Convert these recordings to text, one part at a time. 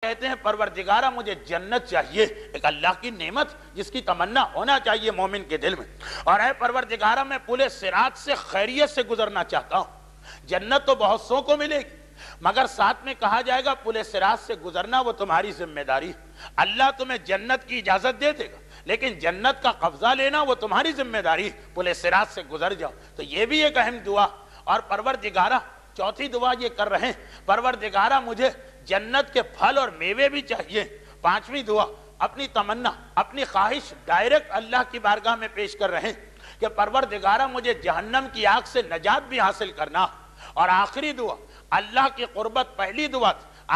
کہتے ہیں پروردگارہ مجھے جنت چاہیے، ایک اللہ کی نعمت جس کی تمنا ہونا چاہیے مومن کے دل میں، اور اے پروردگارہ میں پل صراط سے خیریت سے گزرنا چاہتا ہوں۔ جنت تو بہت سو کو ملے گی، مگر ساتھ میں کہا جائے گا پل صراط سے گزرنا وہ تمہاری ذمہ داری۔ اللہ تمہیں جنت کی اجازت دے دے گا، لیکن جنت کا قبضہ لینا وہ تمہاری ذمہ داری، پل صراط سے گزر جاؤ۔ تو یہ بھی ایک اہم دعا۔ اور پروردگارہ چوتھی دعا یہ کر رہے ہیں، پروردگارہ مجھے جنت کے پھل اور میوے بھی چاہیے۔ پانچویں دعا اپنی تمنا، اپنی خواہش ڈائریکٹ اللہ کی بارگاہ میں پیش کر رہے ہیں کہ پروردگارہ مجھے جہنم کی آگ سے نجات بھی حاصل کرنا۔ اور آخری دعا اللہ کی قربت، پہلی دعا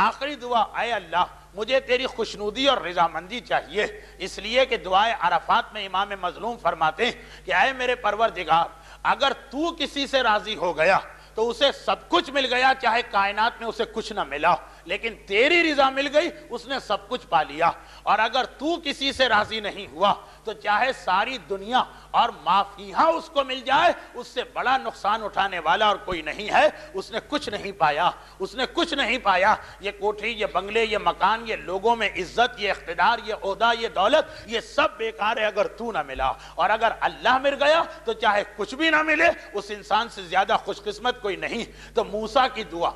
آخری دعا اے اللہ مجھے تیری خوشنودی اور رضامندی چاہیے۔ اس لیے کہ دعائے عرفات میں امام مظلوم فرماتے ہیں کہ اے میرے پروردگار اگر تو کسی سے راضی ہو گیا تو اسے سب کچھ مل گیا، چاہے کائنات میں اسے کچھ نہ ملا، لیکن تیری رضا مل گئی، اس نے سب کچھ پا لیا۔ اور اگر تو کسی سے راضی نہیں ہوا تو چاہے ساری دنیا اور ما فیہا اس کو مل جائے، اس سے بڑا نقصان اٹھانے والا اور کوئی نہیں ہے۔ اس نے کچھ نہیں پایا، اس نے کچھ نہیں پایا۔ یہ کوٹھی، یہ بنگلے، یہ مکان، یہ لوگوں میں عزت، یہ اقتدار، یہ عہدہ، یہ دولت، یہ سب بیکار ہے اگر تو نہ ملا۔ اور اگر اللہ مل گیا تو چاہے کچھ بھی نہ ملے، اس انسان سے زیادہ خوش قسمت کوئی نہیں۔ تو موسیٰ کی دعا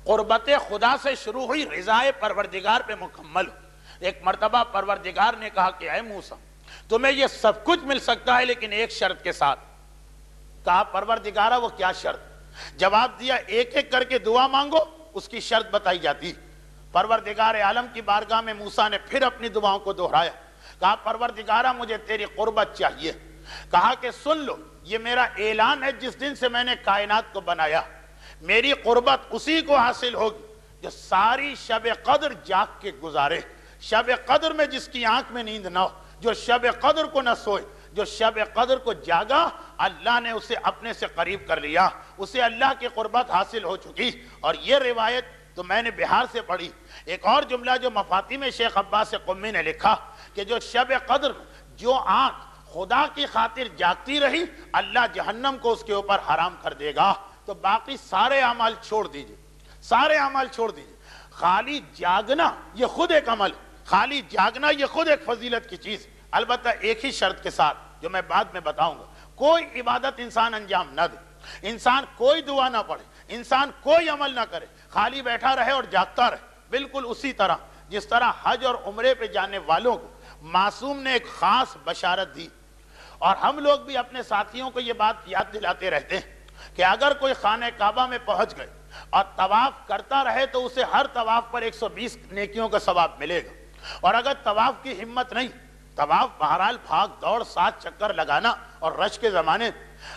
قربت خدا سے شروع ہوئی، رضائے پروردگار پہ مکمل۔ ایک مرتبہ پروردگار نے کہا کہ اے موسیٰ تمہیں یہ سب کچھ مل سکتا ہے لیکن ایک شرط کے ساتھ۔ کہا پروردگارہ وہ کیا شرط؟ جواب دیا ایک ایک کر کے دعا مانگو، اس کی شرط بتائی جاتی۔ پروردگار عالم کی بارگاہ میں موسیٰ نے پھر اپنی دعاؤں کو دہرایا۔ کہا پروردگارہ مجھے تیری قربت چاہیے۔ کہا کہ سن لو یہ میرا اعلان ہے، جس دن سے میں نے کائنات کو بنایا میری قربت اسی کو حاصل ہوگی جو ساری شب قدر جاگ کے گزارے۔ شب قدر میں جس کی آنکھ میں نیند نہ ہو، جو شب قدر کو نہ سوئے، جو شب قدر کو جاگا، اللہ نے اسے اپنے سے قریب کر لیا، اسے اللہ کی قربت حاصل ہو چکی۔ اور یہ روایت تو میں نے بہار سے پڑھی۔ ایک اور جملہ جو مفاتیح شیخ عباس قمی نے لکھا کہ جو شب قدر جو آنکھ خدا کی خاطر جاگتی رہی، اللہ جہنم کو اس کے اوپر حرام کر دے گا۔ تو باقی سارے اعمال چھوڑ دیجئے، سارے اعمال چھوڑ دیجئے۔ خالی جاگنا یہ خود ایک عمل، خالی جاگنا یہ خود ایک فضیلت کی چیز، البتہ ایک ہی شرط کے ساتھ جو میں بعد میں بتاؤں گا۔ کوئی عبادت انسان انجام نہ دے، انسان کوئی دعا نہ پڑھے، انسان کوئی عمل نہ کرے، خالی بیٹھا رہے اور جاگتا رہے، بالکل اسی طرح جس طرح حج اور عمرے پہ جانے والوں کو معصوم نے ایک خاص بشارت دی۔ اور ہم لوگ بھی اپنے ساتھیوں کو یہ بات یاد دلاتے رہتے ہیں کہ اگر کوئی خانہ کعبہ میں پہنچ گئے اور طواف کرتا رہے تو اسے ہر طواف پر 120 نیکیوں کا ثواب ملے گا۔ اور اگر طواف کی ہمت نہیں، طواف بہرحال بھاگ دوڑ 7 چکر لگانا اور رش کے زمانے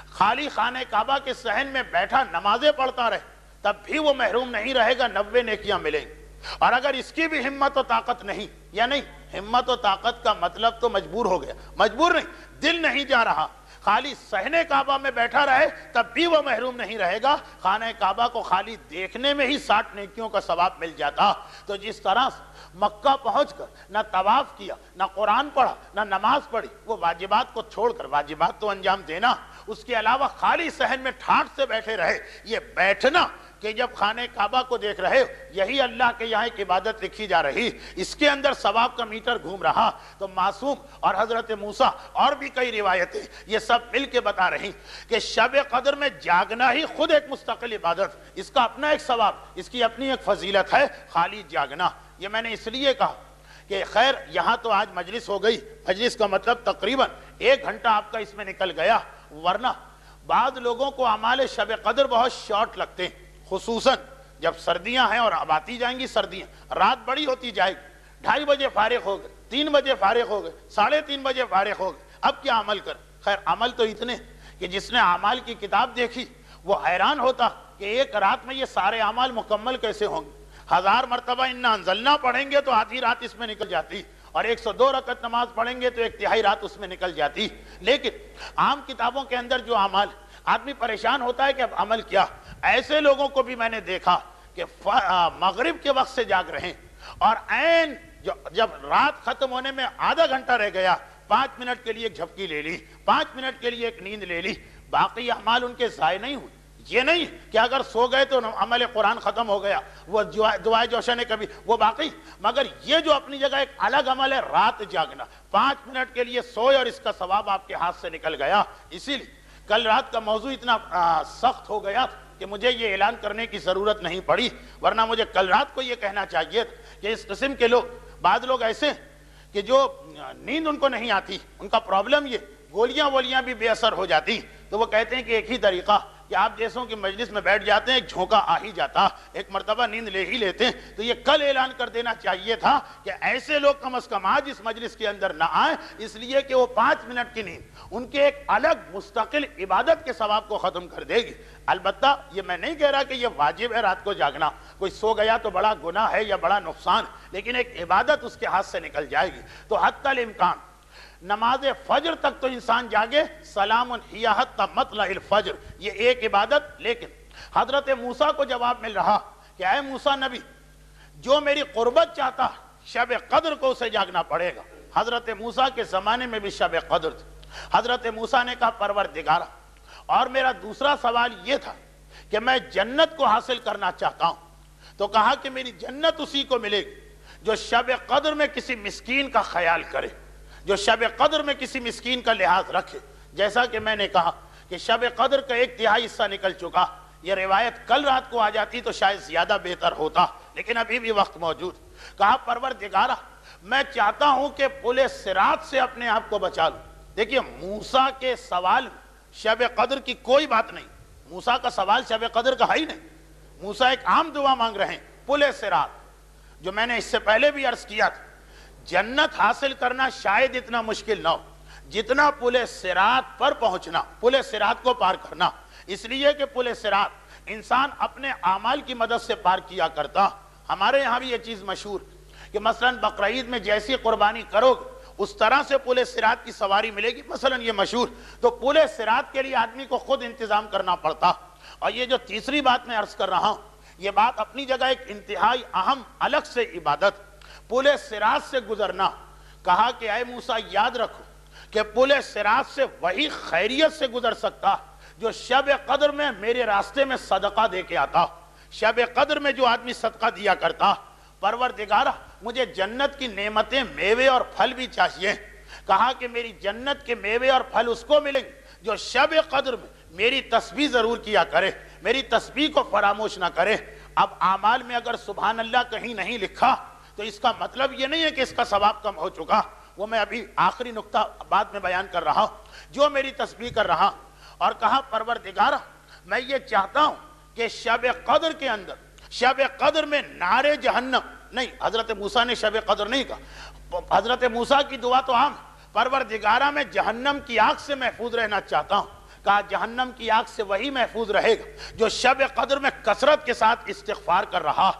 خالی خانہ کعبہ کے صحن میں بیٹھا نمازیں پڑھتا رہے، تب بھی وہ محروم نہیں رہے گا، 90 نیکیاں ملیں گی۔ اور اگر اس کی بھی ہمت و طاقت نہیں، یا نہیں ہمت و طاقت کا مطلب تو مجبور ہو گیا، مجبور نہیں، دل نہیں جا رہا، خالی صحن کعبہ میں بیٹھا رہے تب بھی وہ محروم نہیں رہے گا، خانہ کعبہ کو خالی دیکھنے میں ہی 60 نیکیوں کا ثواب مل جاتا۔ تو جس طرح مکہ پہنچ کر نہ طواف کیا، نہ قرآن پڑھا، نہ نماز پڑھی، وہ واجبات کو چھوڑ کر، واجبات تو انجام دینا، اس کے علاوہ خالی صحن میں ٹھاٹھ سے بیٹھے رہے، یہ بیٹھنا کہ جب خانہ کعبہ کو دیکھ رہے یہی اللہ کے یہاں ایک عبادت لکھی جا رہی، اس کے اندر ثواب کا میٹر گھوم رہا۔ تو معصوم اور حضرت موسیٰ اور بھی کئی روایتیں یہ سب مل کے بتا رہی کہ شب قدر میں جاگنا ہی خود ایک مستقل عبادت، اس کا اپنا ایک ثواب، اس کی اپنی ایک فضیلت ہے، خالی جاگنا۔ یہ میں نے اس لیے کہا کہ خیر یہاں تو آج مجلس ہو گئی، مجلس کا مطلب تقریباً 1 گھنٹہ آپ کا اس میں نکل گیا، ورنہ بعض لوگوں کو اعمال شب قدر بہت شارٹ لگتے ہیں، خصوصاً جب سردیاں ہیں اور اب آتی جائیں گی سردیاں، رات بڑی ہوتی جائے گی، 2:30 بجے فارغ ہو گئے، 3 بجے فارغ ہو گئے، 3:30 بجے فارغ ہو گئے، اب کیا عمل کر؟ خیر عمل تو اتنے کہ جس نے اعمال کی کتاب دیکھی وہ حیران ہوتا کہ ایک رات میں یہ سارے اعمال مکمل کیسے ہوں گے۔ 1000 مرتبہ انا انزلنا پڑھیں گے تو آدھی رات اس میں نکل جاتی، اور 102 رکعت نماز پڑھیں گے تو 1/3 رات اس میں نکل جاتی۔ لیکن عام کتابوں کے اندر جو اعمال، آدمی پریشان ہوتا ہے کہ اب عمل کیا۔ ایسے لوگوں کو بھی میں نے دیکھا کہ مغرب کے وقت سے جاگ رہے ہیں، اور عین جب رات ختم ہونے میں آدھا گھنٹہ رہ گیا، 5 منٹ کے لیے ایک جھپکی لے لی، 5 منٹ کے لیے ایک نیند لے لی، باقی اعمال ان کے ضائع نہیں ہوئے، یہ نہیں کہ اگر سو گئے تو عمل قرآن ختم ہو گیا، وہ دعائے جوشہ نے کبھی وہ باقی، مگر یہ جو اپنی جگہ ایک الگ عمل ہے رات جاگنا، 5 منٹ کے لیے سوئے اور اس کا ثواب آپ کے ہاتھ سے نکل گیا۔ اسی لیے کل رات کا موضوع اتنا سخت ہو گیا کہ مجھے یہ اعلان کرنے کی ضرورت نہیں پڑی، ورنہ مجھے کل رات کو یہ کہنا چاہیے کہ اس قسم کے لوگ، بعض لوگ ایسے کہ جو نیند ان کو نہیں آتی، ان کا پرابلم یہ گولیاں بھی بے اثر ہو جاتی، تو وہ کہتے ہیں کہ ایک ہی طریقہ کہ آپ جیسوں کی مجلس میں بیٹھ جاتے ہیں، ایک جھونکا آ ہی جاتا، ایک مرتبہ نیند لے ہی لیتے ہیں۔ تو یہ کل اعلان کر دینا چاہیے تھا کہ ایسے لوگ کم از کم آج اس مجلس کے اندر نہ آئیں، اس لیے کہ وہ 5 منٹ کی نیند ان کے ایک الگ مستقل عبادت کے ثواب کو ختم کر دے گی۔ البتہ یہ میں نہیں کہہ رہا کہ یہ واجب ہے رات کو جاگنا، کوئی سو گیا تو بڑا گناہ ہے یا بڑا نقصان، لیکن ایک عبادت اس کے ہاتھ سے نکل جائے گی۔ تو حتی الامکان نماز فجر تک تو انسان جاگے، سلام ہی حتی مطلع الفجر، یہ ایک عبادت۔ لیکن حضرت موسیٰ کو جواب مل رہا کہ اے موسیٰ نبی، جو میری قربت چاہتا شب قدر کو اسے جاگنا پڑے گا۔ حضرت موسیٰ کے زمانے میں بھی شب قدر تھی۔ حضرت موسیٰ نے کہا پروردگارا، اور میرا دوسرا سوال یہ تھا کہ میں جنت کو حاصل کرنا چاہتا ہوں، تو کہا کہ میری جنت اسی کو ملے گی جو شب قدر میں کسی مسکین کا خیال کرے، جو شب قدر میں کسی مسکین کا لحاظ رکھے۔ جیسا کہ میں نے کہا کہ شب قدر کا 1/3 حصہ نکل چکا، یہ روایت کل رات کو آ جاتی تو شاید زیادہ بہتر ہوتا، لیکن ابھی بھی وقت موجود۔ کہا پروردگارا، میں چاہتا ہوں کہ پل صراط سے اپنے آپ کو بچا لوں۔ دیکھیے موسیٰ کے سوال میں شب قدر کی کوئی بات نہیں، موسیٰ کا سوال شب قدر کا ہے ہی نہیں۔ موسیٰ ایک عام دعا مانگ رہے ہیں، پل صراط، جو میں نے اس سے پہلے بھی عرض کیا تھا، جنت حاصل کرنا شاید اتنا مشکل نہ ہو جتنا پل صراط پر پہنچنا، پل صراط کو پار کرنا۔ اس لیے کہ پل صراط انسان اپنے اعمال کی مدد سے پار کیا کرتا۔ ہمارے یہاں بھی یہ چیز مشہور کہ مثلا بقرعید میں جیسی قربانی کرو گے اس طرح سے پل صراط کی سواری ملے گی، مثلا یہ مشہور۔ تو پل صراط کے لیے آدمی کو خود انتظام کرنا پڑتا۔ اور یہ جو تیسری بات میں عرض کر رہا ہوں، یہ بات اپنی جگہ ایک انتہائی اہم الگ سے عبادت، پل صراط سے گزرنا۔ کہا کہ اے موسیٰ یاد رکھو کہ پل صراط سے وہی خیریت سے گزر سکتا جو شب قدر میں میرے راستے میں صدقہ دے کے آتا، شب قدر میں جو آدمی صدقہ دیا کرتا۔ پروردگارہ، مجھے جنت کی نعمتیں، میوے اور پھل بھی چاہیے۔ کہا کہ میری جنت کے میوے اور پھل اس کو ملیں گے جو شب قدر میں میری تسبیح ضرور کیا کرے، میری تسبیح کو فراموش نہ کرے۔ اب اعمال میں اگر سبحان اللہ کہیں نہیں لکھا تو اس کا مطلب یہ نہیں ہے کہ اس کا ثواب کم ہو چکا، وہ میں ابھی آخری نقطہ بعد میں بیان کر رہا ہوں، جو میری تسبیح کر رہا۔ اور کہا پروردگارہ، میں یہ چاہتا ہوں کہ شب قدر کے اندر، شب قدر میں نار جہنم نہیں، حضرت موسیٰ نے شب قدر نہیں کہا، حضرت موسیٰ کی دعا تو عام، پروردگارہ میں جہنم کی آگ سے محفوظ رہنا چاہتا ہوں۔ کہا جہنم کی آگ سے وہی محفوظ رہے گا جو شب قدر میں کثرت کے ساتھ استغفار کر رہا۔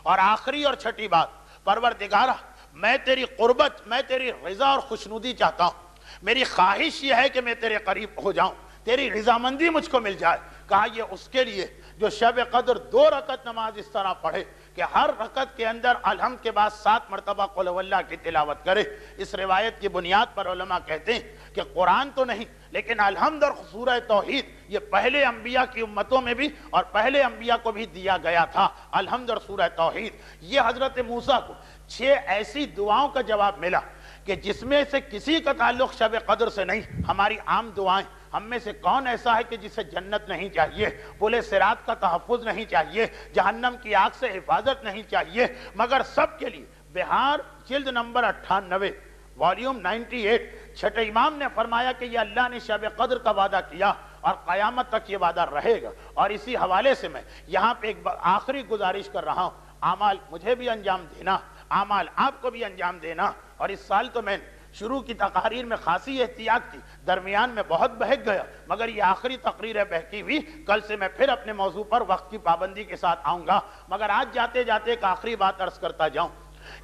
اور آخری اور چھٹی بات، پروردگارہ میں تیری قربت، میں تیری رضا اور خوشنودی چاہتا ہوں، میری خواہش یہ ہے کہ میں تیرے قریب ہو جاؤں، تیری رضامندی مجھ کو مل جائے۔ کہا یہ اس کے لیے جو شب قدر 2 رکعت نماز اس طرح پڑھے کہ ہر رکعت کے اندر الحمد کے بعد 7 مرتبہ قل هو اللہ کی تلاوت کرے۔ اس روایت کی بنیاد پر علماء کہتے ہیں کہ قرآن تو نہیں لیکن الحمد اور سورہ توحید یہ پہلے انبیاء کی امتوں میں بھی اور پہلے انبیاء کو بھی دیا گیا تھا، الحمد اور سورہ توحید۔ یہ حضرت موسیٰ کو 6 ایسی دعاؤں کا جواب ملا کہ جس میں سے کسی کا تعلق شب قدر سے نہیں۔ ہماری عام دعائیں، ہم میں سے کون ایسا ہے کہ جسے جنت نہیں چاہیے، پل صراط کا تحفظ نہیں چاہیے، جہنم کی آگ سے حفاظت نہیں چاہیے؟ مگر سب کے لیے بہار جلد نمبر 98 والیوم 98 چھٹے امام نے فرمایا کہ یہ اللہ نے شب قدر کا وعدہ کیا اور قیامت تک یہ وعدہ رہے گا۔ اور اسی حوالے سے میں یہاں پہ ایک آخری گزارش کر رہا ہوں، اعمال مجھے بھی انجام دینا، اعمال آپ کو بھی انجام دینا۔ اور اس سال تو میں شروع کی تقاریر میں خاصی احتیاط کی، درمیان میں بہت بہک گیا، مگر یہ آخری تقریر ہے بہکی ہوئی۔ کل سے میں پھر اپنے موضوع پر وقت کی پابندی کے ساتھ آؤں گا، مگر آج جاتے جاتے ایک آخری بات عرض کرتا جاؤں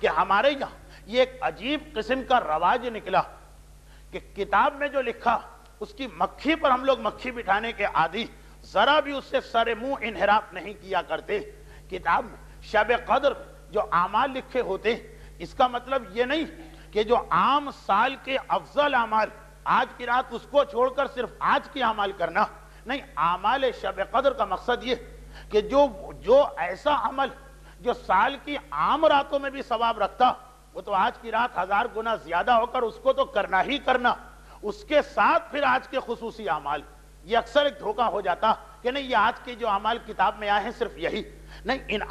کہ ہمارے یہاں یہ ایک عجیب قسم کا رواج نکلا کہ کتاب میں جو لکھا اس کی مکھی پر ہم لوگ مکھی بٹھانے کے عادی، ذرا بھی اس سے سر منہ انحراف نہیں کیا کرتے۔ کتاب میں شب قدر جو اعمال لکھے ہوتے، اس کا مطلب یہ نہیں کہ جو عام سال کے افضل اعمال، آج کی رات اس کو چھوڑ کر صرف آج کے اعمال کرنا، نہیں، اعمال شب قدر کا مقصد یہ کہ جو ایسا عمل جو سال کی عام راتوں میں بھی ثواب رکھتا، وہ تو آج کی رات 1000 گنا زیادہ ہو کر اس کو تو کرنا ہی کرنا، اس کے ساتھ پھر آج کے خصوصی اعمال۔ یہ اکثر ایک دھوکہ ہو جاتا کہ نہیں، یہ آج کے جو اعمال کتاب میں آئے ہیں صرف یہی نہیں، ان